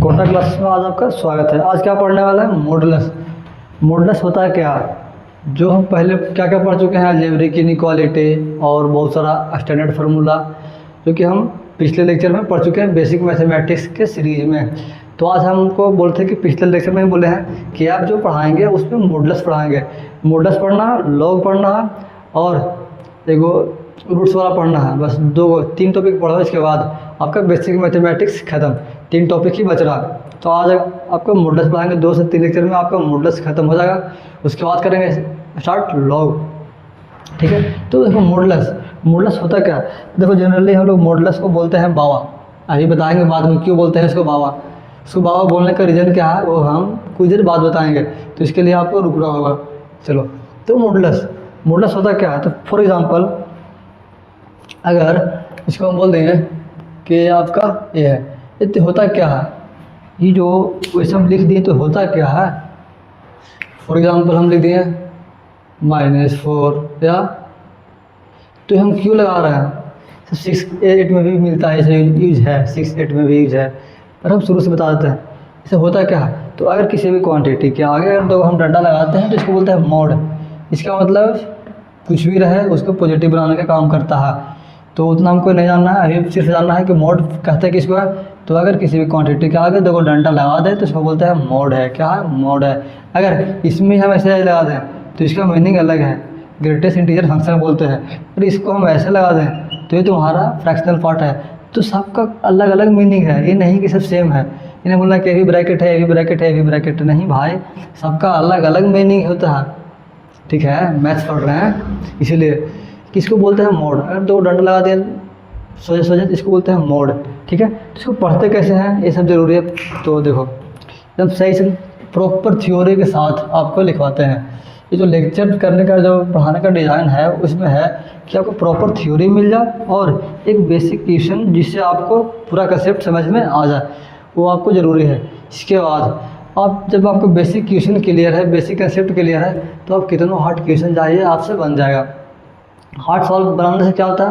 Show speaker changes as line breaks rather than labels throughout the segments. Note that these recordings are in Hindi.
कोटा क्लासेस में आज आपका स्वागत है। आज क्या पढ़ने वाला है? मॉडुलस। मॉडुलस होता है क्या? जो हम पहले क्या क्या पढ़ चुके हैं, अलजेब्रिक इनइक्वालिटी और बहुत सारा स्टैंडर्ड फार्मूला, जो कि हम पिछले लेक्चर में पढ़ चुके हैं बेसिक मैथमेटिक्स के सीरीज में। तो आज हमको बोलते हैं कि पिछले लेक्चर में ही बोले हैं कि आप जो पढ़ाएंगे उसमें मॉडुलस पढ़ाएंगे। मॉडुलस पढ़ना है, लॉग पढ़ना है और एगो रूट्स वाला पढ़ना है। बस तीन टॉपिक पढ़ो, इसके बाद आपका बेसिक मैथमेटिक्स खत्म। 3 टॉपिक ही बच रहा। तो आज आपको मॉडुलस पढ़ाएंगे, 2 से 3 लेक्चर में आपका मॉडुलस खत्म हो जाएगा। उसके बाद करेंगे स्टार्ट लॉग। ठीक है, तो देखो मॉडुलस होता क्या है। देखो जनरली हम लोग मॉडुलस को बोलते हैं बाबा। अभी बताएंगे बाद में क्यों बोलते हैं इसको बाबा। इसको बाबा बोलने का रीज़न क्या है वो हम कुछ देर बाद बताएंगे, तो इसके लिए आपको रुकना होगा। चलो, तो मॉडुलस होता क्या है। तो फॉर एग्जांपल अगर इसको हम बोल देंगे कि आपका ये है, ये होता क्या है, ये जो वैसे हम लिख दिए तो होता क्या है। फॉर एग्जांपल हम लिख दिए -4 या, तो हम क्यों लगा रहे हैं। 6 8 में भी मिलता है, ऐसे यूज है, 6 8 में भी यूज है, और हम शुरू से बता देते हैं इसे होता क्या है। तो अगर किसी भी क्वांटिटी के आगे अगर तो हम डंडा लगाते हैं तो इसको बोलते हैं मॉड। इसका मतलब कुछ भी रहे उसको पॉजिटिव बनाने का काम करता है। तो उतना हमको नहीं जानना है, अभी सिर्फ जानना है कि मॉड कहते हैं किसको है। तो अगर किसी भी क्वांटिटी के आगे देखो डंडा लगा दें तो इसको बोलते हैं मॉड है। क्या है? मॉड है। अगर इसमें हम ऐसे लगा दें तो इसका मीनिंग अलग है, ग्रेटेस्ट इंटीजर फंक्शन बोलते हैं। और इसको हम ऐसे लगा दें तो ये तुम्हारा फ्रैक्शनल पार्ट है। तो सबका अलग अलग मीनिंग है, ये नहीं कि सब सेम है। इन्हें बोलना कि ये भी ब्रैकेट है, ये भी ब्रैकेट है, ये भी ब्रैकेट है, नहीं भाई, सबका अलग अलग मीनिंग होता है। ठीक है, मैथ्स पढ़ रहे हैं इसीलिए। किसको बोलते हैं मॉड। अगर 2 डंडा लगा दिया सोचे इसको बोलते हैं मॉड। ठीक है, तो इसको पढ़ते कैसे हैं ये सब जरूरी है। तो देखो एकदम सही से प्रॉपर थ्योरी के साथ आपको लिखवाते हैं। ये जो लेक्चर करने का जो पढ़ाने का डिज़ाइन है उसमें है कि आपको प्रॉपर थ्योरी मिल जाए और एक बेसिक क्वेश्चन जिससे आपको पूरा कंसेप्ट समझ में आ जाए, वो आपको ज़रूरी है। इसके बाद आप जब आपको बेसिक क्वेश्चन क्लियर है, बेसिक कंसेप्ट क्लियर है, तो आप कितना हार्ड क्वेश्चन चाहिए आपसे बन जाएगा। हार्ड सवाल बनाने से क्या होता है,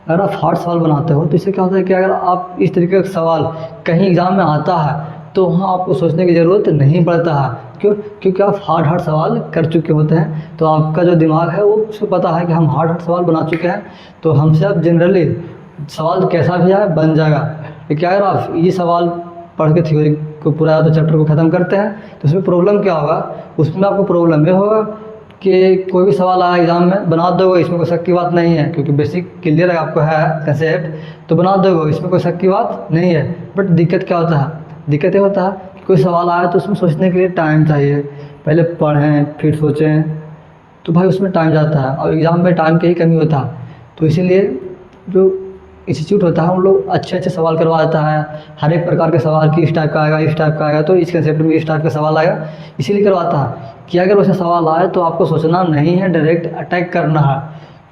अगर आप हार्ड सवाल बनाते हो तो इससे क्या होता है कि अगर आप इस तरीके का सवाल कहीं एग्ज़ाम में आता है तो वहाँ आपको सोचने की ज़रूरत नहीं पड़ता है। क्यों? क्योंकि आप हार्ड सवाल कर चुके होते हैं। तो आपका जो दिमाग है वो उसको पता है कि हम हार्ड सवाल बना चुके हैं, तो हमसे आप जनरली सवाल कैसा भी आए बन जाएगा। लेकिन अगर आप ये सवाल पढ़ के थ्योरी को पूरा तो चैप्टर को ख़त्म करते हैं तो उसमें प्रॉब्लम क्या होगा, उसमें आपको प्रॉब्लम ये होगा कि कोई भी सवाल आया एग्ज़ाम में बना दोगे, इसमें कोई शक की बात नहीं है, क्योंकि बेसिक क्लियर आपको है कंसेप्ट, तो बना दोगे, इसमें कोई शक की बात नहीं है। बट दिक्कत क्या होता है, दिक्कत ये होता है कि कोई सवाल आया तो उसमें सोचने के लिए टाइम चाहिए, पहले पढ़ें फिर सोचें, तो भाई उसमें टाइम जाता है और एग्ज़ाम में टाइम की ही कमी होता है। तो इसीलिए जो इंस्टीट्यूट होता है उन लोग अच्छे अच्छे सवाल करवा देता है। हर एक प्रकार के सवाल कि इस टाइप का आएगा, इस टाइप का आएगा, तो इस कंसेप्ट में इस टाइप का सवाल आएगा, इसीलिए करवाता है कि अगर वैसे सवाल आए तो आपको सोचना नहीं है, डायरेक्ट अटैक करना है।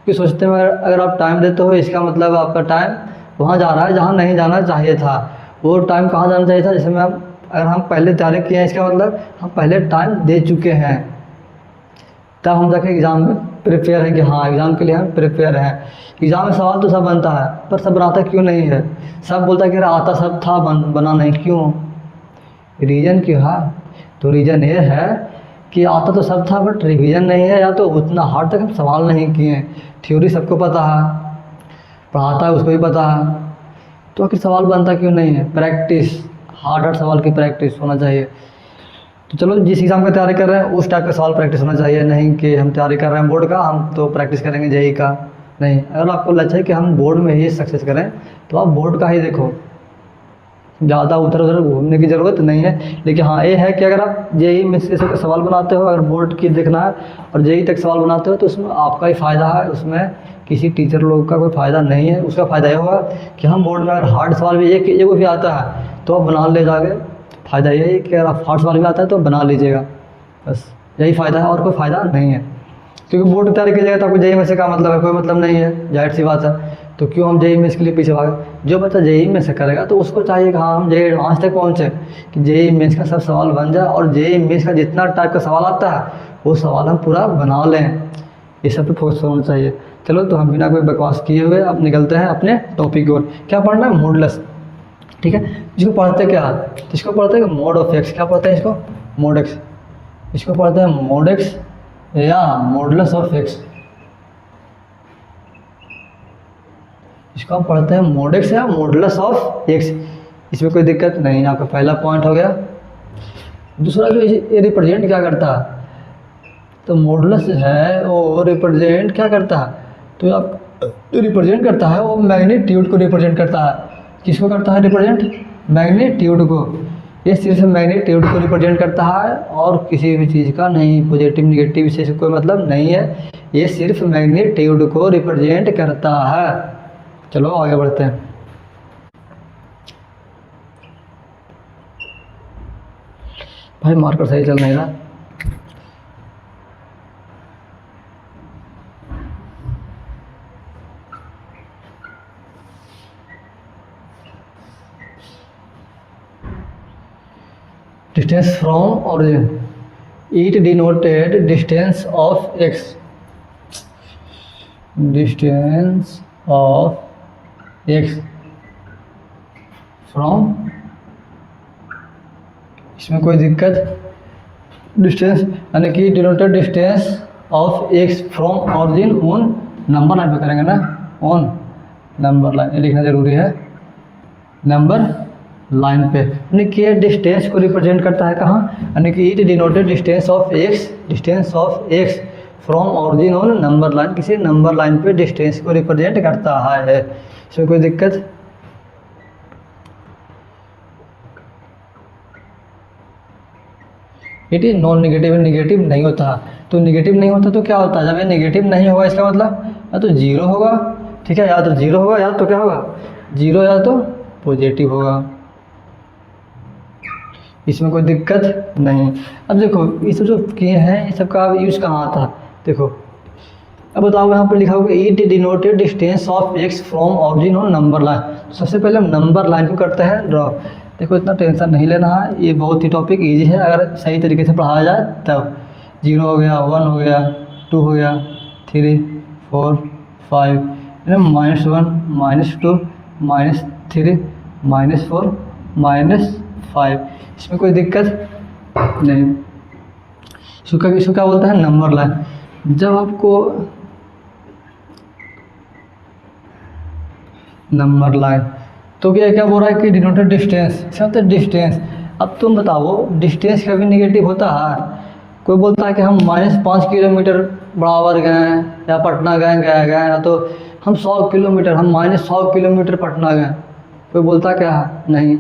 क्योंकि सोचते हैं अगर आप टाइम देते हो इसका मतलब आपका टाइम वहाँ जा रहा है जहाँ नहीं जाना चाहिए था। वो टाइम कहाँ जाना चाहिए था, जैसे में अगर हम पहले तैयारी किए हैं इसका मतलब हम पहले टाइम दे चुके हैं, तब हम जाके एग्ज़ाम में प्रिपेयर हैं कि हाँ एग्ज़ाम के लिए हम प्रिपेयर हैं। एग्ज़ाम में सवाल तो सब बनता है पर सब बनाता क्यों नहीं है। सब बोलता है कि आता सब था बना नहीं, क्यों? रीज़न क्यों है? तो रीज़न ये है कि आता तो सब था बट रिवीजन नहीं है, या तो उतना हार्ड तक हम सवाल नहीं किए हैं। थ्योरी सबको पता है, पढ़ाता है उसको भी पता है, तो आखिर सवाल बनता क्यों नहीं है। प्रैक्टिस, हार्ड सवाल की प्रैक्टिस होना चाहिए। तो चलो, जिस एग्ज़ाम का तैयारी कर रहे हैं उस टाइप का सवाल प्रैक्टिस होना चाहिए, नहीं कि हम तैयारी कर रहे हैं बोर्ड का हम तो प्रैक्टिस करेंगे जेई का। नहीं, अगर आपको लक्ष्य है कि हम बोर्ड में ही सक्सेस करें तो आप बोर्ड का ही देखो, ज़्यादा उधर उधर घूमने की ज़रूरत नहीं है। लेकिन हाँ ये है कि अगर आप जेई में से सवाल बनाते हो, अगर बोर्ड की देखना है और जेई तक सवाल बनाते हो तो उसमें आपका ही फ़ायदा है, उसमें किसी टीचर लोग का कोई फ़ायदा नहीं है। उसका फ़ायदा ये होगा कि हम बोर्ड में अगर हार्ड सवाल भी एक भी आता है तो आप बना ले जाओगे। फ़ायदा ये है कि अगर आप हार्ड सवाल भी आता है तो बना लीजिएगा, बस यही फ़ायदा है और कोई फ़ायदा नहीं है। क्योंकि बोर्ड की तैयारी कीजिएगा तो आपको जेई में से का मतलब है, कोई मतलब नहीं है, जाहिर सी बात है। तो क्यों हम जेई में इसके लिए पीछे भागे। जो बच्चा जेई में से करेगा तो उसको चाहिए कि हाँ हम जेई एडवांस तक पहुँचे, कि जेई मेंस का सब सवाल बन जाए और जेई मेंस का जितना टाइप का सवाल आता है वो सवाल हम पूरा बना लें। ये सब पे फोकस होना चाहिए। चलो, तो हम बिना कोई बकवास किए हुए अब निकलते हैं अपने टॉपिक की ओर। क्या पढ़ना है? मॉडुलस। ठीक है। इसको पढ़ते क्या, तो इसको पढ़ते हैं मोड ऑफ एक्स। क्या पढ़ते हैं इसको, मोड एक्स। इसको पढ़ते हैं मोड एक्स या मॉडुलस ऑफ एक्स। इसको हम पढ़ते हैं मोड एक्स या मॉडुलस ऑफ एक्स। इसमें कोई दिक्कत नहीं, आपका पहला पॉइंट हो गया। दूसरा जो ये रिप्रेजेंट क्या करता है, तो मॉडुलस है वो रिप्रेजेंट क्या करता है, तो आप जो रिप्रेजेंट करता है वो मैग्नीट्यूड को रिप्रेजेंट करता है। किसको करता है रिप्रेजेंट, मैग्नीट्यूड को। ये सिर्फ मैग्नीट्यूड को रिप्रेजेंट करता है और किसी भी चीज़ का नहीं, पॉजिटिव निगेटिव से कोई मतलब नहीं है, ये सिर्फ मैग्नीट्यूड को रिप्रेजेंट करता है। चलो आगे बढ़ते हैं। भाई मार्कर सही चल नहीं रहा। Distance from origin, it denoted distance of x, distance of x from, इसमें कोई दिक्कत, डिस्टेंस यानी कि denoted distance of x from origin on number line पे करेंगे ना, ऑन नंबर लाइन, ये लिखना जरूरी है, नंबर लाइन पे। यानी कि डिस्टेंस को रिप्रेजेंट करता है कहाँ, यानी कि it denoted distance of x, distance of x from origin on number line, किसी नंबर लाइन पे डिस्टेंस को रिप्रेजेंट करता है। इसमें कोई दिक्कत, it is non negative, negative नहीं होता। तो निगेटिव नहीं होता तो क्या होता है, जब ये निगेटिव नहीं होगा इसका मतलब या तो जीरो होगा, ठीक है, या तो जीरो होगा या तो क्या होगा, जीरो या तो पॉजिटिव होगा। इसमें कोई दिक्कत नहीं। अब देखो ये सब जो किए हैं ये सब का यूज़ कहाँ आता है, देखो अब बताओ यहाँ पर लिखा होगा it denoted distance of x from origin on number line. सबसे पहले हम नंबर लाइन को करते हैं ड्रॉ। देखो इतना टेंशन नहीं लेना है, ये बहुत ही टॉपिक इजी है अगर सही तरीके से पढ़ाया जाए तब। 0 हो गया, 1 हो गया, 2 हो गया, 3 4 5, -1 -2 -3 -4 -5। इसमें कोई दिक्कत नहीं। इसको क्या बोलता है, नंबर लाइन। जब आपको नंबर लाइन तो क्या बोल रहा है कि डिनोटेड डिस्टेंस, इसका मतलब डिस्टेंस। अब तुम बताओ डिस्टेंस कभी निगेटिव होता है, कोई बोलता है कि हम -5 किलोमीटर बराबर गए हैं या पटना गए, या तो हम 100 किलोमीटर, हम -100 किलोमीटर पटना गए, कोई बोलता क्या नहीं।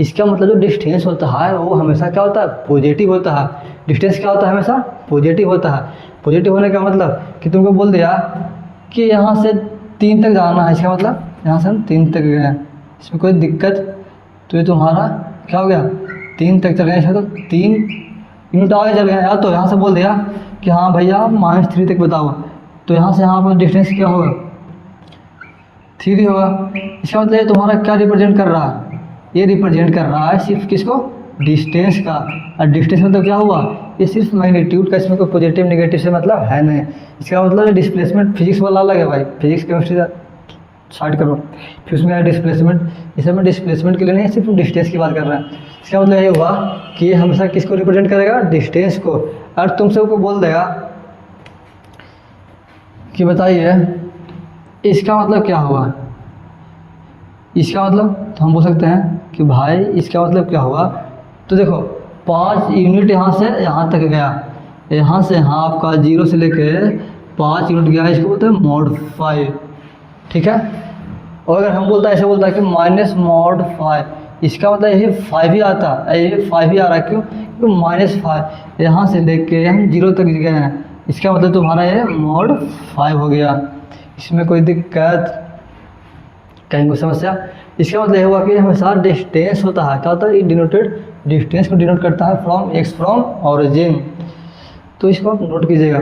इसका मतलब जो डिस्टेंस होता है वो हमेशा क्या होता है, पॉजिटिव होता है। डिस्टेंस क्या होता है, हमेशा पॉजिटिव होता है। पॉजिटिव होने का मतलब कि तुमको बोल दिया कि यहाँ से 3 तक जाना है, इसका मतलब यहाँ से हम 3 तक गए हैं, इसमें कोई दिक्कत। तो ये तुम्हारा क्या हो गया, 3 तक चल गए, तो 3 यूनिट आगे चल गए। या तो यहाँ से बोल दिया कि हाँ भैया -3 तक बताओ, तो यहाँ से यहाँ पर डिस्टेंस क्या होगा, 3 होगा। इसका मतलब ये तुम्हारा क्या रिप्रेजेंट कर रहा है, ये रिप्रेजेंट कर रहा है सिर्फ किसको, डिस्टेंस का। और डिस्टेंस मतलब क्या हुआ, ये सिर्फ मैग्नीट्यूड का, इसमें कोई पॉजिटिव निगेटिव से मतलब है नहीं। इसका मतलब डिस्प्लेसमेंट, फिजिक्स वाला अलग है भाई, फिजिक्स केमिस्ट्री साइड करो, फिर उसमें है डिस्प्लेसमेंट। इस में डिस्प्लेसमेंट के लिए नहीं, सिर्फ डिस्टेंस की बात कर रहे हैं। इसका मतलब ये हुआ कि ये हमेशा किसको रिप्रेजेंट करेगा, डिस्टेंस को। और तुम सबको बोल देगा कि बताइए इसका मतलब क्या हुआ, इसका मतलब तो हम बोल सकते हैं कि भाई इसका मतलब क्या हुआ। तो देखो 5 यूनिट यहाँ से यहाँ तक गया, यहाँ से यहाँ आपका 0 से लेके 5 यूनिट गया, इसको बोलते हैं mod 5, ठीक है। और अगर हम बोलता है, ऐसे बोलता है कि -mod 5, इसका मतलब यही 5 ही आता है, ये 5 ही आ रहा है, क्यों, क्योंकि -5 यहाँ से लेके हम 0 तक गए हैं, इसका मतलब तुम्हारा ये mod 5 हो गया। इसमें कोई दिक्कत कहीं कोई समस्या। इसका मतलब ये हुआ कि हमेशा डिस्टेंस होता है, क्या होता है, डिनोटेड डिस्टेंस को डिनोट करता है फ्रॉम एक्स फ्रॉम ऑरिजिन। तो इसको आप नोट कीजिएगा,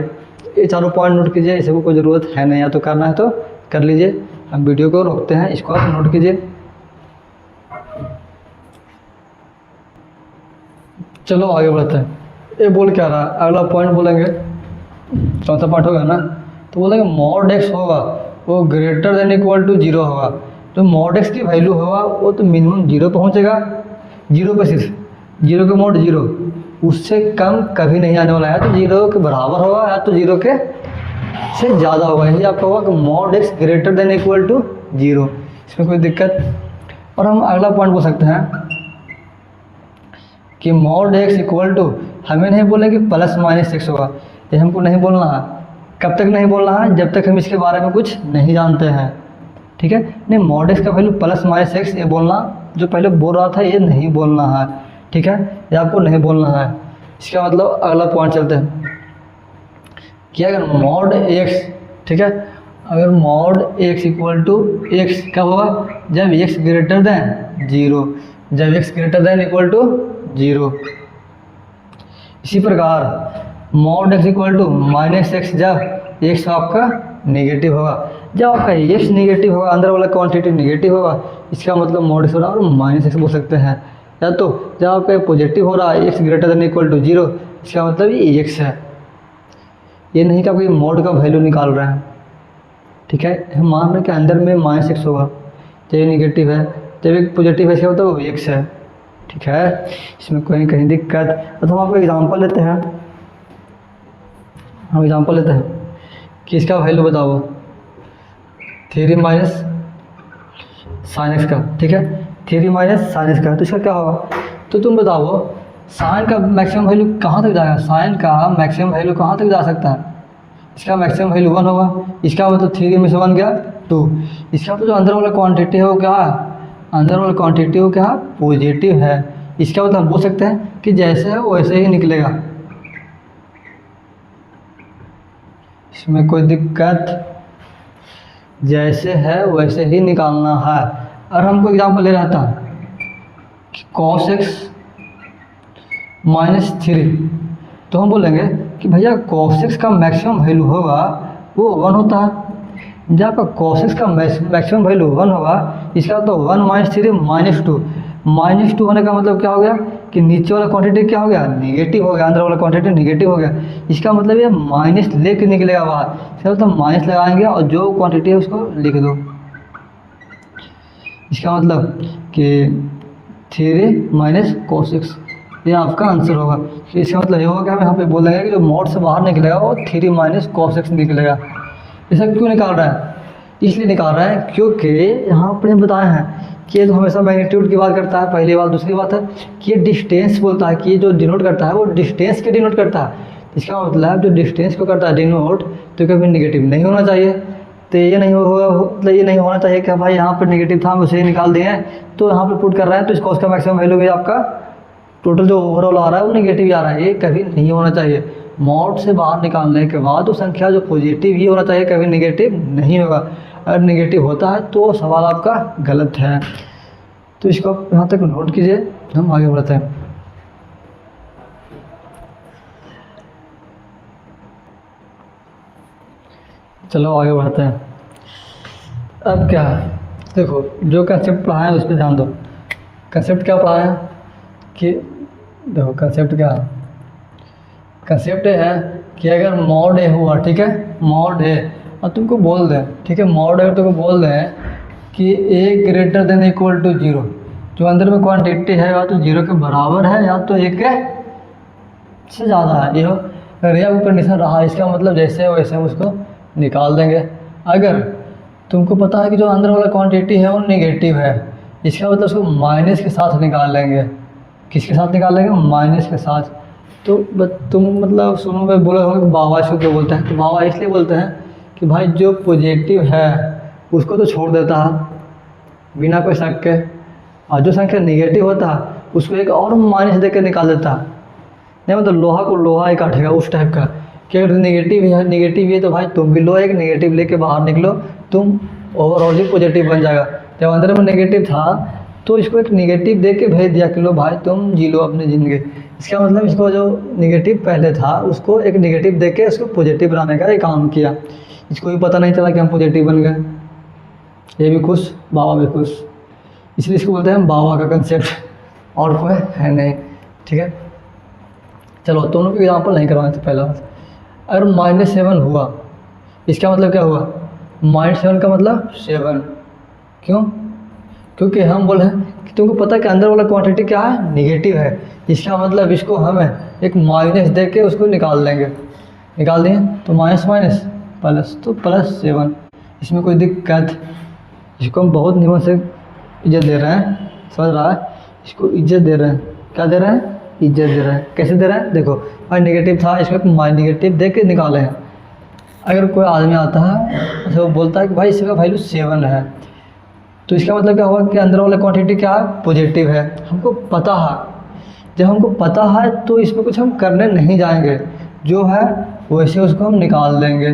ये चारों पॉइंट नोट कीजिए, इसको कोई ज़रूरत है नहीं, या तो करना है तो कर लीजिए। हम वीडियो को रोकते हैं, इसको आप नोट कीजिए। चलो आगे बढ़ते हैं। ये बोल क्या रहा है, अगला पॉइंट बोलेंगे, चौथा पार्ट होगा ना, तो बोलेंगे mod x होगा वो ग्रेटर देन इक्वल टू 0 होगा। तो मॉड एक्स की वैल्यू होगा वो तो मिनिमम 0 पहुँचेगा, 0 पे सिर्फ 0 के मोड 0, उससे कम कभी नहीं आने वाला है। तो 0 के बराबर होगा या तो 0 के से ज़्यादा होगा। यही आपका होगा कि mod x greater than equal to 0, इसमें कोई दिक्कत। और हम अगला पॉइंट बोल सकते हैं कि मॉड एक्स इक्वल टू, हमें नहीं बोले कि प्लस माइनस एक्स होगा, ये हमको नहीं बोलना है। कब तक नहीं बोलना है? जब तक हम इसके बारे में कुछ नहीं जानते हैं, ठीक है। नहीं, मॉड एक्स का वैल्यू प्लस माइनस एक्स ये बोलना, जो पहले बोल रहा था ये नहीं बोलना है, ठीक है, ये आपको नहीं बोलना है। इसका मतलब अगला पॉइंट चलते हैं कि अगर मॉड एक्स, ठीक है, अगर mod x equal to x कब होगा? जब एक्स ग्रेटर देन 0, जब x greater than equal to 0। इसी प्रकार mod x equal to minus x जब एक्स आपका नेगेटिव होगा। जब आपका एक्स नेगेटिव होगा, अंदर वाला क्वांटिटी नेगेटिव होगा, इसका मतलब मॉड एक्स और माइनस एक्स बोल सकते हैं। या तो जब आपका पॉजिटिव हो रहा है x greater than equal to 0, इसका मतलब ये एक्स है। ये नहीं कि आप मॉड का वैल्यू निकाल रहे हैं, ठीक है। हम मान रहे हैं कि अंदर में माइनस एक्स होगा, जब ये निगेटिव है, जब एक पॉजिटिव है, इसका मतलब वो एक्स है, ठीक है। इसमें कोई कहीं दिक्कत। तो हम आपको एग्जांपल लेते हैं, हम एग्जांपल लेते हैं कि इसका वैल्यू बताओ 3 माइनस साइन एक्स का, ठीक है, 3 माइनस साइन एक्स का, तो इसका क्या होगा? तो तुम बताओ साइन का मैक्सिमम वैल्यू कहाँ तक जाएगा? साइन का मैक्सिमम वैल्यू कहाँ तक जा सकता है? इसका मैक्सिमम वैल्यू 1 होगा। इसका मतलब 3 में से 1 गया 2। इसका तो जो अंदर वाला क्वांटिटी है वो क्या है? अंदर वाला क्वांटिटी वो क्या है? पॉजिटिव है। इसका मतलब हम बोल सकते हैं कि जैसे है वैसे ही निकलेगा, इसमें कोई दिक्कत, जैसे है वैसे ही निकालना है। और हमको एग्जाम्पल ले रहा था कि cos x माइनस 3, तो हम बोलेंगे कि भैया cos x का मैक्सिमम वैल्यू होगा वो 1 होता है। जब आपका cos x का मैक्सिमम वैल्यू 1 होगा, इसका तो 1 माइनस 3 माइनस 2, माइनस 2 होने का मतलब क्या हो गया कि नीचे वाला क्वांटिटी क्या हो गया? नेगेटिव हो गया, अंदर वाला क्वांटिटी नेगेटिव हो गया। इसका मतलब ये माइनस लेके निकलेगा बाहर, इसका मतलब माइनस लगाएंगे और जो क्वांटिटी है उसको लिख दो। इसका मतलब कि 3 माइनस cos x, ये आपका आंसर होगा। इसका मतलब ये होगा कि हम यहाँ पे बोल देंगे कि जो मॉड से बाहर निकलेगा वो 3 माइनस cos x निकलेगा। ऐसा क्यों निकाल रहा है? इसलिए निकाल रहा है क्योंकि यहाँ पर हम बताए हैं कि ये तो हमेशा मैग्नीट्यूड की बात करता है, पहली बात। दूसरी बात है कि ये डिस्टेंस बोलता है, कि ये जो डिनोट करता है वो डिस्टेंस के डिनोट करता है। इसका मतलब जो डिस्टेंस को करता है डिनोट, तो कभी नेगेटिव नहीं होना चाहिए। तो ये नहीं होगा, मतलब ये नहीं होना चाहिए कि भाई यहाँ पर नेगेटिव था हम उसे निकाल दिए हैं तो यहाँ पर पुट कर रहे हैं, तो इसका उसका मैक्सिमम वैल्यू भी आपका टोटल जो ओवरऑल आ रहा है वो नेगेटिव आ रहा है। ये कभी नहीं होना चाहिए। मॉड से बाहर निकालने के बाद वो संख्या जो पॉजिटिव ही होना चाहिए, कभी नेगेटिव नहीं होगा। अगर नेगेटिव होता है तो सवाल आपका गलत है। तो इसको आप यहाँ तक नोट कीजिए, हम आगे बढ़ते हैं। चलो आगे बढ़ते हैं। अब क्या है, देखो जो कंसेप्ट पढ़ाए हैं उस पर ध्यान दो। कंसेप्ट क्या पढ़ाए हैं कि देखो कंसेप्ट क्या है, कंसेप्ट है कि अगर मॉड ए हुआ, ठीक है, मॉड ए, और तुमको बोल दें, ठीक है, मॉड ए तुमको बोल दें कि ए ग्रेटर देन इक्वल टू 0, जो अंदर में क्वांटिटी है या तो 0 के बराबर है या तो 1 से ज़्यादा है। ये हो अगर यह कंडीशन रहा, इसका मतलब जैसे वैसे हम उसको निकाल देंगे। अगर तुमको पता है कि जो अंदर वाला क्वांटिटी है वो नेगेटिव है, इसका मतलब उसको माइनस के साथ निकाल लेंगे। किसके साथ निकाल लेंगे? माइनस के साथ। तो तुम मतलब सुनो में बोले होंगे बाबा इसको क्यों बोलते हैं? तो बाबा इसलिए बोलते हैं कि भाई जो पॉजिटिव है उसको तो छोड़ देता है बिना कोई शक के, और जो संख्या नेगेटिव होता है उसको एक और माइनस दे के निकाल देता है। नहीं मतलब लोहा को लोहा ही काटेगा, उस टाइप का कि अगर नेगेटिव है तो भाई तुम भी लो एक नेगेटिव लेके बाहर निकलो, तुम ओवरऑल ही पॉजिटिव बन जाएगा। जब अंदर में नेगेटिव था तो इसको एक नेगेटिव दे के भेज दिया कि लो भाई तुम जी लो अपनी ज़िंदगी। इसका मतलब इसको जो नेगेटिव पहले था उसको एक नेगेटिव दे के उसको पॉजिटिव बनाने का एक काम किया। इसको भी पता नहीं चला कि हम पॉजिटिव बन गए। ये भी खुश, बाबा भी खुश, इसलिए इसको बोलते हैं बाबा का कंसेप्ट, और कोई है नहीं, ठीक है। चलो दोनों के एग्जाम्पल नहीं करवाए थे। पहला अगर -7 हुआ, इसका मतलब क्या हुआ? -7 का मतलब 7, क्यों? क्योंकि हम बोले कि तुमको पता है कि अंदर वाला क्वांटिटी क्या है, निगेटिव है। इसका मतलब इसको हमें एक माइनस दे के उसको निकाल देंगे। निकाल दिए तो माइनस माइनस प्लस, तो +7। इसमें कोई दिक्कत? इसको हम बहुत नियम से इज्जत दे रहे हैं, समझ रहा है? इसको इज्जत दे रहे हैं। क्या दे रहे हैं? इज्जत दे रहे हैं। कैसे दे रहे हैं? देखो भाई नेगेटिव था, इसमें माइनस नेगेटिव दे के निकाले हैं। अगर कोई आदमी आता है तो वो बोलता है कि भाई इसका वैल्यू 7 है, तो इसका मतलब क्या हुआ कि अंदर वाला क्वांटिटी क्या है, पॉजिटिव है। हमको पता है, जब हमको पता है तो इसमें कुछ हम करने नहीं जाएंगे, जो है वैसे उसको हम निकाल देंगे।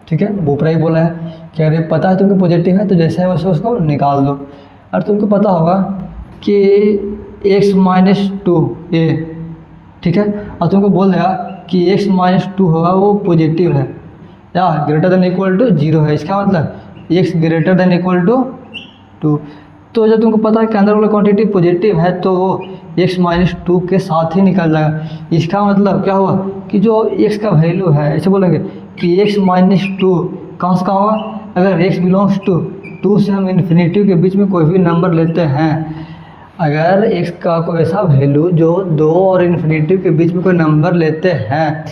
ठीक है, बोपरा ही बोला है कि अरे पता है तुमको पॉजिटिव है तो जैसे है वैसे उसको निकाल दो। और तुमको पता होगा कि x-2 ये, ठीक है, और तुमको बोल देगा कि x-2 होगा वो पॉजिटिव है या ग्रेटर देन इक्वल टू 0 है। इसका मतलब x greater than equal to 2। तो जब तुमको पता है कि अंदर वाला क्वांटिटी पॉजिटिव है तो वो x-2 के साथ ही निकल जाएगा। इसका मतलब क्या हुआ कि जो x का वैल्यू है, ऐसे बोलेंगे कि x-2 कहाँ से कहाँ होगा? अगर x बिलोंग्स टू 2 से हम इन्फिनिटी के बीच में कोई भी नंबर लेते हैं, अगर x का कोई ऐसा वैल्यू जो 2 और इन्फिनिटी के बीच में कोई नंबर लेते हैं,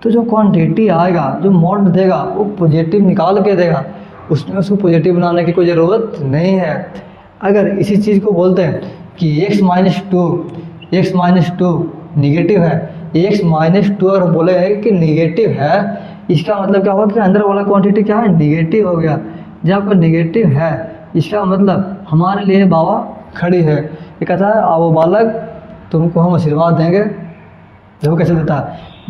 तो जो क्वांटिटी आएगा, जो मॉड देगा वो पॉजिटिव निकाल के देगा। उसमें उसको पॉजिटिव बनाने की कोई ज़रूरत नहीं है। अगर इसी चीज़ को बोलते हैं कि x-2 निगेटिव है, x-2 अगर बोले कि निगेटिव है, इसका मतलब क्या होगा कि अंदर वाला क्वांटिटी क्या है, निगेटिव हो गया। जब आपका निगेटिव है इसका मतलब हमारे लिए बाबा खड़ी है। ये कहता है आओ बालक तुमको हम आशीर्वाद देंगे। देखो कैसे देता है,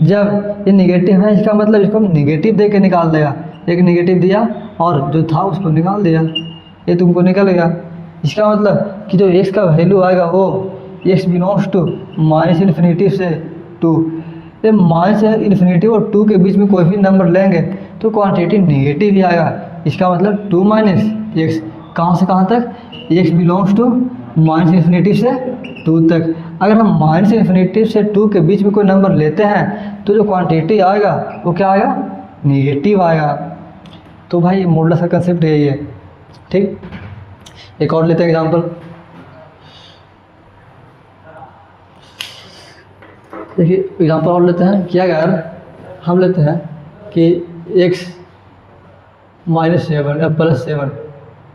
जब ये निगेटिव है इसका मतलब इसको हम निगेटिव दे के निकाल देगा। एक निगेटिव दिया और जो था उसको निकाल दिया, ये तुमको निकल गया। इसका मतलब कि जो x का वैल्यू आएगा वो x बिलोंग्स टू -∞ से 2। ये -∞ और 2 के बीच में कोई भी नंबर लेंगे तो क्वांटिटी निगेटिव ही आएगा। इसका मतलब 2 - x, कहाँ से कहाँ तक? x बिलोंग्स टू -∞ से 2 तक। अगर हम -∞ से 2 के बीच में कोई नंबर लेते हैं तो जो क्वांटिटी आएगा वो क्या आएगा? निगेटिव आएगा। तो भाई मॉडुलस का कंसेप्ट यही है। ठीक, एक और लेते हैं एग्जांपल। देखिए एग्जांपल और लेते हैं कि अगर हम लेते हैं कि x -7 या +7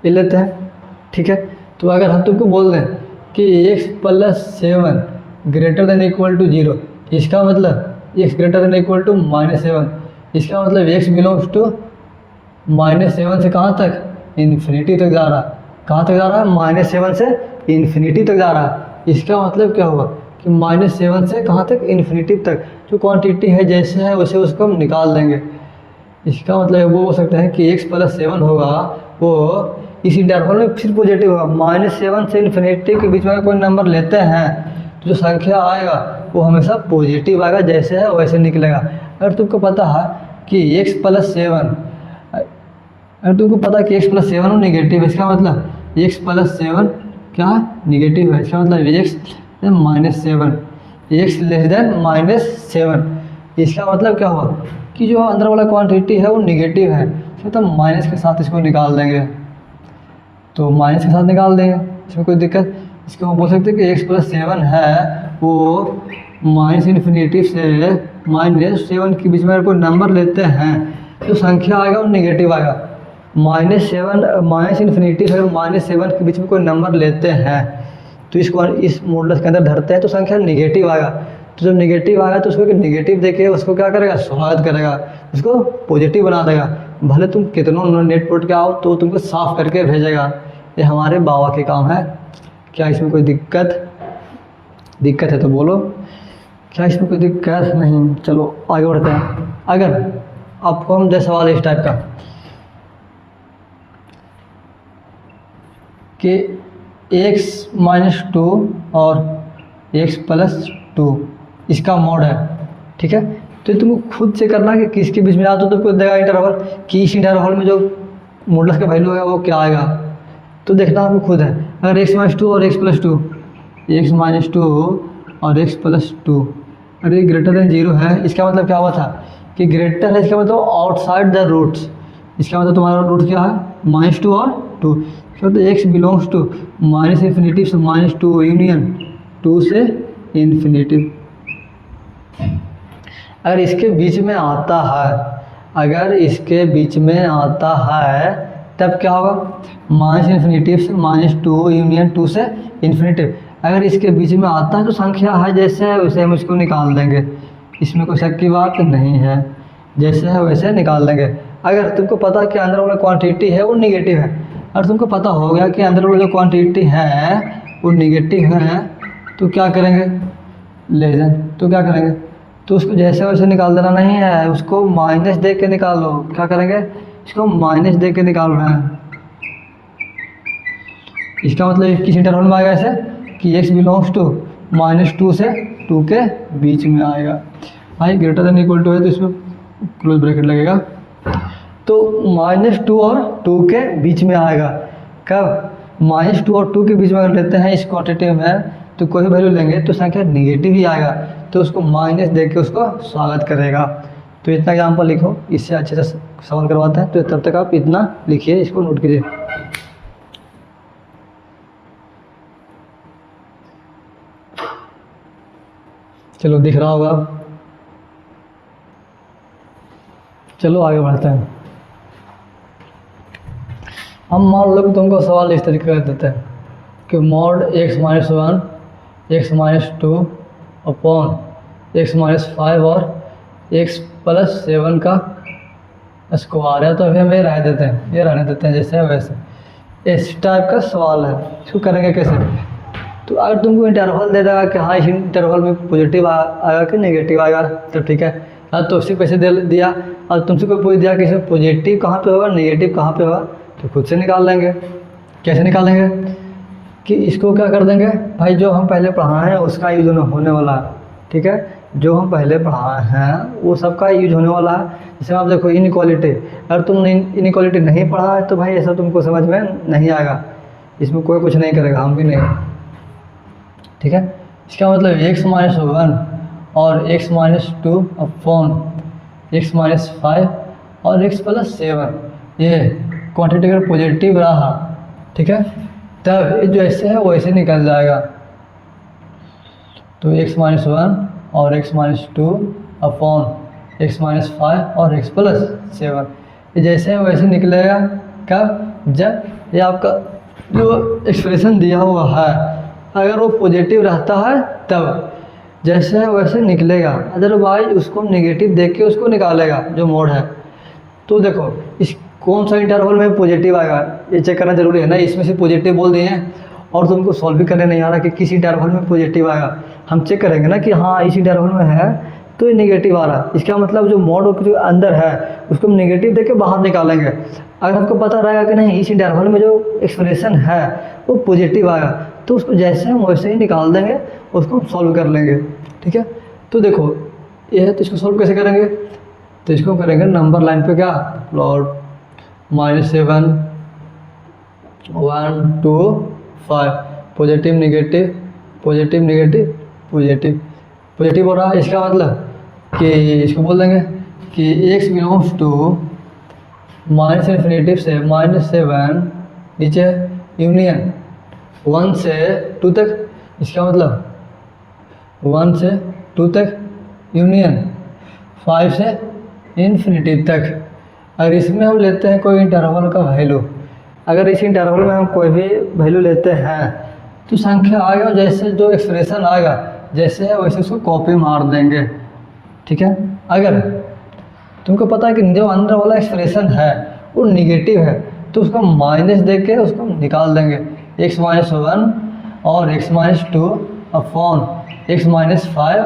ये लेते हैं, ठीक है। तो अगर हम तुमको बोल दें कि x +7 greater than equal to 0, इसका मतलब x greater than equal to -7, इसका मतलब x बिलोंग्स टू -7 से कहाँ तक? इन्फिनिटी तक जा रहा। कहाँ तक जा रहा है? -7 से इन्फिनिटी तक जा रहा। इसका मतलब क्या हुआ कि -7 से कहाँ तक? इन्फिनिटी तक। जो क्वांटिटी है जैसे है वैसे उसको हम निकाल देंगे। इसका मतलब वो हो सकता है कि x +7 होगा वो इस इंटरवल में फिर पॉजिटिव होगा। -7 से इन्फिनिटी के बीच में कोई नंबर लेते हैं तो जो संख्या आएगा वो हमेशा पॉजिटिव आएगा, जैसे है वैसे निकलेगा। अगर तुमको पता है कि x +7, अगर तुमको पता है कि x +7 निगेटिव है, इसका मतलब x +7 क्या है? निगेटिव है। इसका मतलब x -7, x लेस देन -7। इसका मतलब क्या हुआ कि जो अंदर वाला क्वांटिटी है वो निगेटिव है, तो माइनस के साथ इसको निकाल देंगे। तो माइनस के साथ निकाल देंगे, इसमें कोई दिक्कत? इसको हम बोल सकते हैं कि x +7 है वो -∞ से -7 के बीच में अगर कोई नंबर लेते हैं तो संख्या आएगा वो निगेटिव आएगा। -7 -∞ से -7 के बीच में कोई नंबर लेते हैं तो इसको इस मॉडुलस के अंदर धरते हैं तो संख्या निगेटिव आएगा। तो जब निगेटिव आएगा तो उसको निगेटिव देके उसको क्या करेगा? स्वागत करेगा, उसको पॉजिटिव बना देगा। भले तुम कितनों नेट पढ़ के आओ तो तुमको साफ करके भेजेगा। ये हमारे बाबा के काम है। क्या इसमें कोई दिक्कत है तो बोलो। क्या इसमें कोई दिक्कत नहीं? चलो आगे बढ़ते हैं। अगर आपको हम दे सवाल इस टाइप का कि x-2 और x +2 इसका मॉड है, ठीक है। तो तुमको खुद से करना कि किसके बीच में आ, तो तुमको देगा इंटरवल कि इस इंटरवल में जो मॉडुलस का वैल्यू है वो क्या आएगा। तो देखना आपको खुद है। अगर x-2 और x +2 और x +2 अगर ये ग्रेटर देन 0 है, इसका मतलब क्या हुआ था कि ग्रेटर है, इसका मतलब आउटसाइड द रूट्स। इसका मतलब तुम्हारा रूट क्या है? -2 और 2। तो x belongs to minus infinity से माइनस टू यूनियन टू से इन्फिनिटी। अगर इसके बीच में आता है, अगर इसके बीच में आता है तब क्या होगा, माइनस इन्फिनिटी से माइनस टू यूनियन टू से इन्फिनिटी। अगर इसके बीच में आता है तो संख्या है जैसे है वैसे हम इसको निकाल देंगे, इसमें कोई शक की बात नहीं है, जैसे है वैसे निकाल देंगे। अगर तुमको पता कि अंदर वाला क्वांटिटी है वो निगेटिव है, और तुमको पता हो गया कि अंदर वाला जो क्वांटिटी है वो निगेटिव है, तो क्या करेंगे, लेस देन, तो क्या करेंगे, तो उसको जैसे वैसे निकाल देना नहीं है, उसको माइनस दे के निकालो। क्या करेंगे, इसको माइनस दे के निकाल रहे हैं। इसका मतलब किस इंटरवल में आएगा ऐसे कि x belongs to minus two से टू के बीच में आएगा। भाई ग्रेटर देन इक्वल टू है तो इसमें क्लोज ब्रैकेट लगेगा, तो माइनस टू और टू के बीच में आएगा। कब, माइनस टू और टू के बीच में अगर लेते हैं इस क्वांटिटी में तो कोई वैल्यू लेंगे तो संख्या निगेटिव ही आएगा, तो उसको माइनस दे के उसको स्वागत करेगा। तो इतना एग्जाम्पल लिखो, इससे अच्छे से सवाल करवाते हैं, तो तब तक आप इतना लिखिए, इसको नोट कीजिए। चलो दिख रहा होगा, चलो आगे बढ़ते हैं। हम मान लो कि तुमको सवाल इस तरीके का देते हैं कि mod x minus one x minus two upon x minus five और x प्लस सेवन का स्क्वायर है, तो अभी हम ये रहने देते हैं, ये रहने देते हैं जैसे है वैसे। इस टाइप का सवाल है, इसको करेंगे कैसे, तो अगर तुमको इंटरवल दे देगा कि हाँ इस इंटरवल में पॉजिटिव आएगा कि नेगेटिव आएगा, तो ठीक है। अब तो उसी पैसे दे दिया, और तुमसे कोई पूछ दिया कि इसमें पॉजिटिव कहाँ पे होगा नेगेटिव कहाँ पे होगा, तो खुद से निकाल लेंगे। कैसे निकालेंगे कि इसको क्या कर देंगे, भाई जो हम पहले पढ़ाए हैं उसका यूज होने वाला है, ठीक है, जो हम पहले पढ़ाए हैं वो सबका यूज होने वाला है। जैसे आप देखो इनइक्वालिटी, अगर तुम इनइक्वालिटी नहीं पढ़ा है तो भाई ऐसा तुमको समझ में नहीं आएगा, इसमें कोई कुछ नहीं करेगा, हम भी नहीं, ठीक है। इसका मतलब x माइनस वन और x minus two upon x minus five और x प्लस सेवन, ये क्वांटिटी अगर पॉजिटिव रहा, ठीक है, तब जो ऐसे है वैसे निकल जाएगा। तो x माइनस वन और x minus two upon x minus five और x प्लस सेवन, ये जैसे है वैसे निकलेगा। कब, जब ये आपका जो एक्सप्रेशन दिया हुआ है अगर वो पॉजिटिव रहता है तब जैसे है वैसे निकलेगा, अदरवाइज उसको नेगेटिव देख के उसको निकालेगा जो मोड है। तो देखो इस कौन सा इंटरवल में पॉजिटिव आएगा ये चेक करना जरूरी है ना, इसमें से पॉजिटिव बोल दिए हैं और तुमको सॉल्व भी करने नहीं आ रहा कि किस इंटरवल में पॉजिटिव आएगा, हम चेक करेंगे ना कि हाँ इस इंटरवल में है तो ये नेगेटिव आ रहा है, इसका मतलब जो मोड जो अंदर है उसको हम नेगेटिव देके बाहर निकालेंगे। अगर हमको पता रहेगा कि नहीं इस इंटरवल में जो एक्सप्रेशन है वो पॉजिटिव आएगा तो उसको जैसे हम वैसे ही निकाल देंगे, उसको हम सॉल्व कर लेंगे, ठीक है। तो देखो ये है, तो इसको सॉल्व कैसे करेंगे, तो इसको करेंगे नंबर लाइन पे क्या plot minus seven one two five, positive negative positive negative positive positive हो रहा है। इसका मतलब कि इसको बोल देंगे कि x belongs to minus infinity से माइनस सेवन नीचे यूनियन वन से टू तक, इसका मतलब वन से टू तक यूनियन फाइव से इन्फिनिटी तक। अगर इसमें हम लेते हैं कोई इंटरवल का वैल्यू, अगर इस इंटरवल में हम कोई भी वैल्यू लेते हैं तो संख्या आएगा जैसे जो एक्सप्रेशन आएगा जैसे है वैसे उसको कॉपी मार देंगे, ठीक है। अगर तुमको पता है कि जो अंदर वाला एक्सप्रेशन है वो निगेटिव है तो उसको माइनस दे के उसको निकाल देंगे, एक्स माइनस वन और x minus two upon x minus five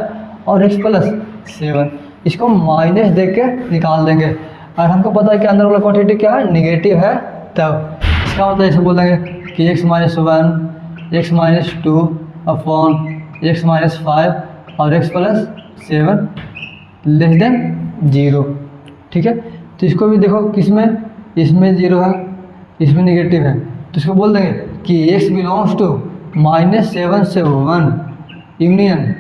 और एक्स प्लस सेवन, इसको माइनस दे के निकाल देंगे। और हमको पता है कि अंदर वाला क्वांटिटी क्या है निगेटिव है, तब इसका मतलब ऐसे बोल देंगे कि x minus one x minus two upon x minus five और x plus seven less than zero, ठीक है। तो इसको भी देखो किसमें, इसमें जीरो है इसमें निगेटिव है, तो इसको बोल देंगे कि x belongs to minus seven से वन यूनियन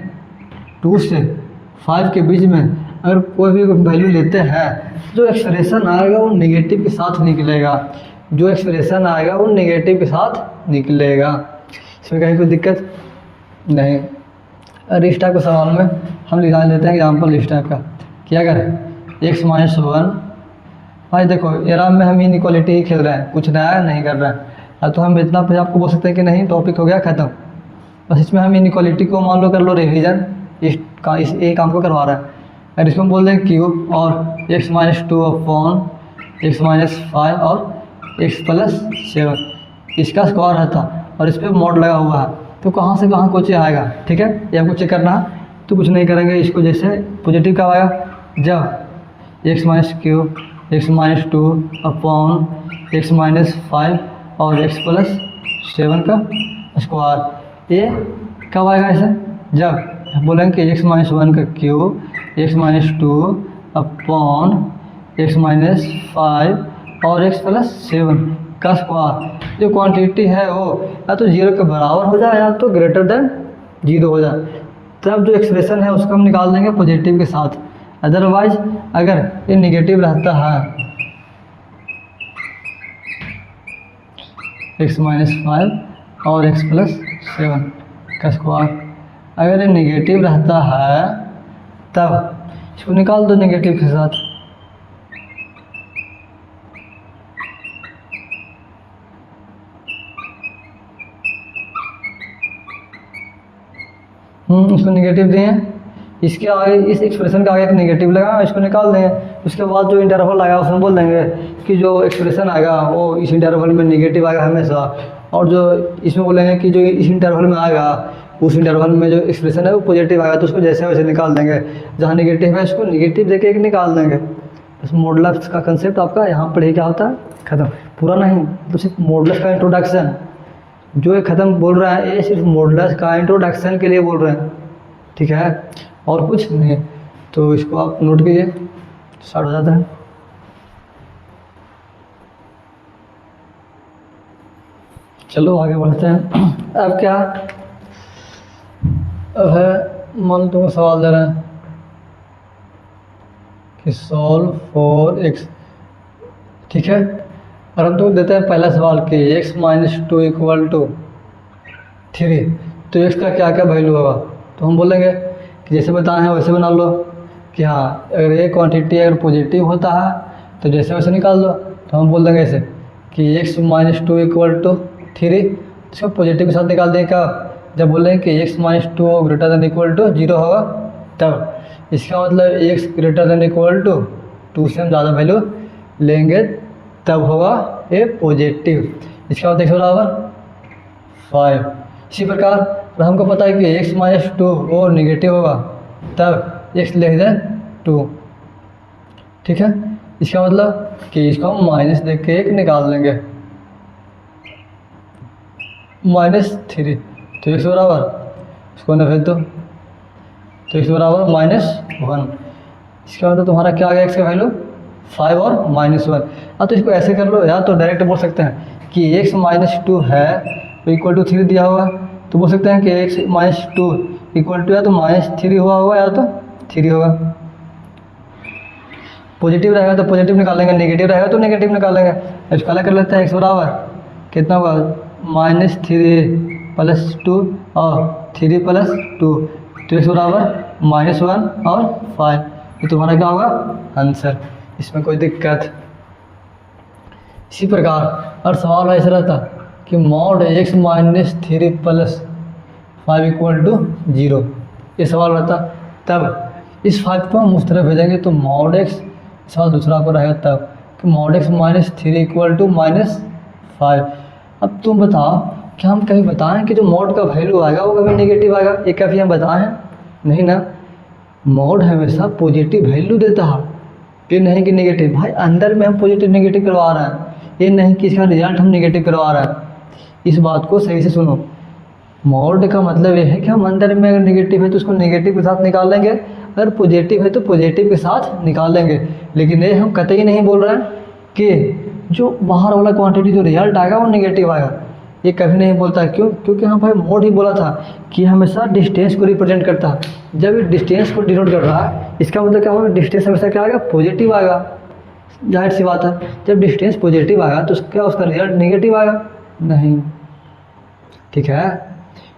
टू से फाइव के बीच में अगर कोई भी वैल्यू लेते हैं जो एक्सप्रेशन आएगा वो निगेटिव के साथ निकलेगा। जो एक्सप्रेशन आएगा वो नेगेटिव के साथ निकलेगा। इसमें कहीं कोई दिक्कत नहीं। अरे इस टाइप के सवाल में हम निकाल लेते हैं एग्जाम्पल इस टाइप का कि अगर x-1, भाई देखो एरा में हम इनइक्वालिटी ही खेल रहे हैं, कुछ नया नहीं कर रहे हैं। अब तो हम इतना पे आपको बोल सकते हैं कि नहीं टॉपिक हो गया ख़त्म, बस इसमें हम इनइक्वालिटी को मान लो कर लो रिवीजन, इस काम को करवा रहा है। अगर इसको हम बोल दें क्यूब और x-2 अपॉन x-5 और x+7 इसका स्क्वायर रहता और इस पर मोड लगा हुआ है, तो कहाँ से कहाँ क्वेश्चन आएगा। ठीक है, ये आपको चेक करना है। तो कुछ नहीं करेंगे, इसको जैसे पॉजिटिव कब आएगा, जब x-3 x-2 अपॉन x-5 और x+7 का स्क्वायर, ये कब आएगा ऐसे, जब बोलेंगे कि x-1 का क्यूब x-2 अपॉन x-5 और x+7 का स्क्वायर। जो क्वांटिटी है वो या तो 0 के बराबर हो जाए या तो ग्रेटर देन 0 हो जाए, तब जो एक्सप्रेशन है उसको हम निकाल देंगे पॉजिटिव के साथ। अदरवाइज अगर ये नेगेटिव रहता है x-5 और x+7 का स्क्वायर, अगर ये नेगेटिव रहता है तब इसको निकाल दो नेगेटिव के साथ। इसको नेगेटिव दिए, इसके आगे इस एक्सप्रेशन का आगे एक नेगेटिव लगा, इसको निकाल देंगे। उसके बाद जो इंटरवल आएगा उसमें बोल देंगे कि जो एक्सप्रेशन आएगा वो इस इंटरवल में नेगेटिव आएगा हमेशा, और जो इसमें बोलेंगे कि जो इस इंटरवल में आएगा उस इंटरवल में जो एक्सप्रेशन है वो पॉजिटिव आएगा, तो उसको जैसे वैसे निकाल देंगे। जहाँ नेगेटिव है उसको नेगेटिव देके एक निकाल देंगे। बस मॉडुलस का कंसेप्ट आपका यहाँ पर ही क्या होता है, ख़त्म। पूरा नहीं, तो सिर्फ मॉडुलस का इंट्रोडक्शन जो ये ख़त्म बोल रहा है, ये सिर्फ मॉडुलस का इंट्रोडक्शन के लिए बोल रहे हैं। ठीक है, और कुछ नहीं। तो इसको आप नोट कीजिए, स्टार्ट हो जाता है। चलो आगे बढ़ते हैं। अब क्या, अब है मान लो तुमको सवाल दे रहे हैं कि सॉल्व फॉर x। ठीक है, और हम तो देते हैं पहला सवाल कि x-2 = 3, तो x का क्या क्या वैल्यू होगा। तो हम बोलेंगे कि जैसे बताए हैं वैसे बना लो कि हाँ अगर ये क्वांटिटी अगर पॉजिटिव होता है तो जैसे वैसे निकाल दो। तो हम बोल देंगे ऐसे कि x-2 = 3, इसको पॉजिटिव के साथ निकाल दें। क्या, जब बोलेंगे कि x-2 greater than equal to 0 होगा तब, इसका मतलब x greater than equal to 2 से हम ज़्यादा वैल्यू लेंगे तब होगा ये पॉजिटिव। इसका मतलब x बराबर 5। इसी प्रकार हमको पता है कि x-2 वो नेगेटिव होगा तब x लेस देन 2। ठीक है, इसका मतलब कि इसको हम माइनस दे के एक निकाल देंगे, -3। तो x बराबर, इसको ना भेज दो, तो x बराबर -1। इसका मतलब तुम्हारा क्या आ गया, x का वैल्यू 5 और -1। अब तो इसको ऐसे कर लो, या तो डायरेक्ट बोल सकते हैं कि x-2 है तो इक्वल टू 3 दिया हुआ, तो बोल सकते हैं कि x-2 इक्वल टू या तो -3 हुआ होगा या तो 3 होगा। पॉजिटिव रहेगा तो पॉजिटिव निकालेंगे, नेगेटिव रहेगा तो नेगेटिव निकालेंगे। इसको अलग कर लेते हैं, x बराबर कितना होगा, -3 + 2 और 3 + 2, तो x बराबर -1 और 5। ये तुम्हारा क्या होगा आंसर, इसमें कोई दिक्कत। इसी प्रकार और सवाल ऐसा रहता कि मॉड x-3 + 5 = 0, ये सवाल रहता। तब इस 5 को हम उस तरह भेजेंगे तो मॉड x, सवाल दूसरा को रहेगा तब कि मॉड x-3 = -5। अब तुम बताओ, क्या हम कभी बताएं कि जो मॉड का वैल्यू आएगा वो कभी नेगेटिव आएगा, ये कभी हम बताएं नहीं ना। मॉड हमेशा पॉजिटिव वैल्यू देता है, ये नहीं कि नेगेटिव। भाई अंदर में हम पॉजिटिव नेगेटिव करवा रहे हैं, ये नहीं कि इसका रिजल्ट हम नेगेटिव करवा रहे हैं। इस बात को सही से सुनो, मॉड का मतलब ये है कि हम अंदर में अगर नेगेटिव है तो उसको नेगेटिव के साथ निकाल लेंगे, अगर पॉजिटिव है तो पॉजिटिव के साथ निकाल लेंगे। लेकिन ये हम कतई नहीं बोल रहे हैं कि जो बाहर वाला क्वांटिटी जो रिजल्ट आएगा वो नेगेटिव आएगा, ये कभी नहीं बोलता है। क्यों, क्योंकि हाँ भाई मॉड ही बोला था कि हमेशा डिस्टेंस को रिप्रेजेंट करता है। जब ये डिस्टेंस को डिनोट कर रहा है, इसका मतलब क्या होगा, डिस्टेंस हमेशा क्या आएगा, पॉजिटिव आएगा। जाहिर सी बात है, जब डिस्टेंस पॉजिटिव आएगा तो क्या उसका रिजल्ट नेगेटिव आएगा? नहीं, ठीक है।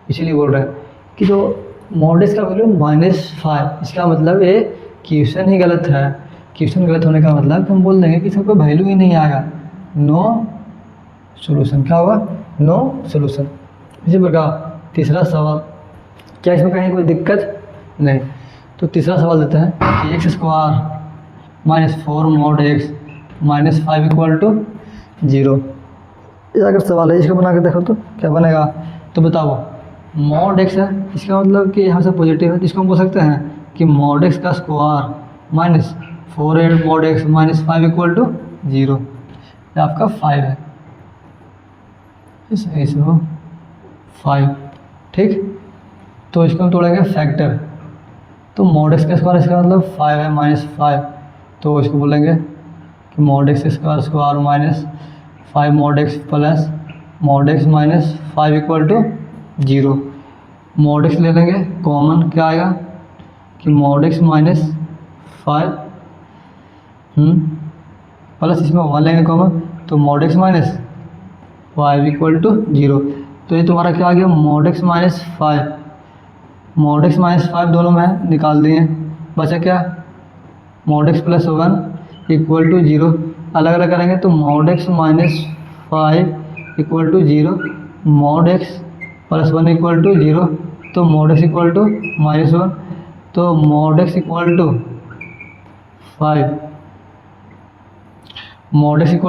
इसीलिए बोल रहे हैं कि जो मॉड का वैल्यू -5, इसका मतलब ये क्वेश्चन ही गलत है। क्वेश्चन गलत होने का मतलब हम बोल देंगे कि इसका कोई वैल्यू ही नहीं आएगा, नो सोल्यूशन। क्या होगा? No solution. इसी प्रकार तीसरा सवाल, क्या इसमें कहीं कोई दिक्कत? नहीं। तो तीसरा सवाल देते हैं कि x² -4 mod x -5 = 0। ये अगर सवाल है, इसको बना के देखो तो क्या बनेगा? तो बताओ, mod x है, इसका मतलब कि यहाँ से पॉजिटिव है, तो इसको हम बोल सकते हैं कि mod x का स्क्वायर -4 mod x -5 = 0। ये आपका 5 है, इस हो 5, ठीक। तो इसको हम तोड़ेंगे फैक्टर, तो mod x का स्क्वायर, इसका मतलब 5 है -5, तो इसको बोलेंगे कि mod x square -5 mod x plus mod x -5 = 0। mod x ले लेंगे कॉमन, क्या आएगा कि mod x -5 प्लस इसमें 1 लेंगे कॉमन, तो mod x -5 = 0। तो ये तुम्हारा क्या आ गया? mod x -5, mod x -5 दोनों में निकाल दिए, बचा क्या? mod x + 1 = 0। अलग अलग करेंगे तो mod x -5 = 0, mod x + 1 = 0, तो mod x = -1, तो mod x = 5, mod x =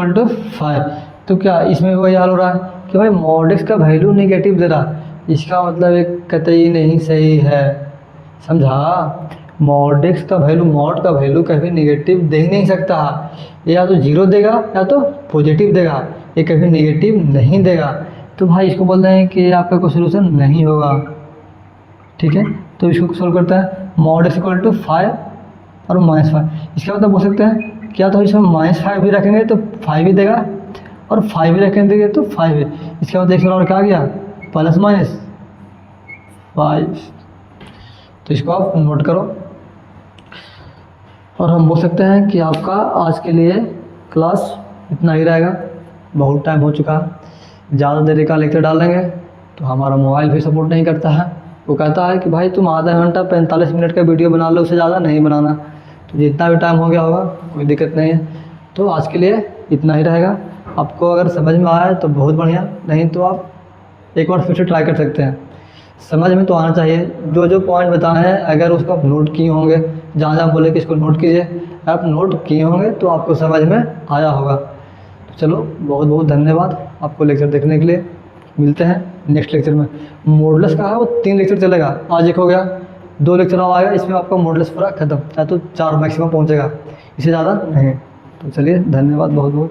5। तो क्या इसमें वही हाल हो रहा है कि भाई mod x का वैल्यू नेगेटिव दे रहा, इसका मतलब एक कतई नहीं सही है, समझा? mod x का वैल्यू, mod का वैल्यू कभी नेगेटिव दे ही नहीं सकता, ये या तो 0 देगा या तो पॉजिटिव देगा, ये कभी नेगेटिव नहीं देगा। तो भाई इसको बोल रहे हैं कि आपका कोई सोल्यूशन नहीं होगा, ठीक है। तो इसको सोल्व करते हैं, mod x = 5 और -5, इसका मतलब बोल सकते हैं क्या? तो इसमें -5 भी रखेंगे तो 5 ही देगा, और 5 भी रखेंगे तो 5 है। इसका मतलब एक सवाल क्या आ गया? ±5। तो इसको आप नोट करो, और हम बोल सकते हैं कि आपका आज के लिए क्लास इतना ही रहेगा, बहुत टाइम हो चुका है। ज़्यादा देर का लेक्चर डालेंगे तो हमारा मोबाइल भी सपोर्ट नहीं करता है, वो कहता है कि भाई तुम आधा घंटा 45 मिनट का वीडियो बना लो, उससे ज़्यादा नहीं बनाना। तो जितना भी टाइम हो गया होगा कोई दिक्कत नहीं है। तो आज के लिए इतना ही रहेगा। आपको अगर समझ में आया तो बहुत बढ़िया, नहीं तो आप एक बार फिर से ट्राई कर सकते हैं। समझ में तो आना चाहिए, जो जो पॉइंट बताए हैं अगर उसको आप नोट किए होंगे, जहाँ जहाँ बोले कि इसको नोट कीजिए, आप नोट किए होंगे तो आपको समझ में आया होगा। तो चलो, बहुत बहुत धन्यवाद आपको लेक्चर देखने के लिए। मिलते हैं नेक्स्ट लेक्चर में। मॉडुलस का है वो 3 लेक्चर चलेगा, आज एक हो गया, 2 लेक्चर और आएगा, इसमें आपका मॉडुलस पूरा खत्म, या तो 4 मैक्सिमम पहुँचेगा, इससे ज़्यादा नहीं। तो चलिए, धन्यवाद बहुत बहुत।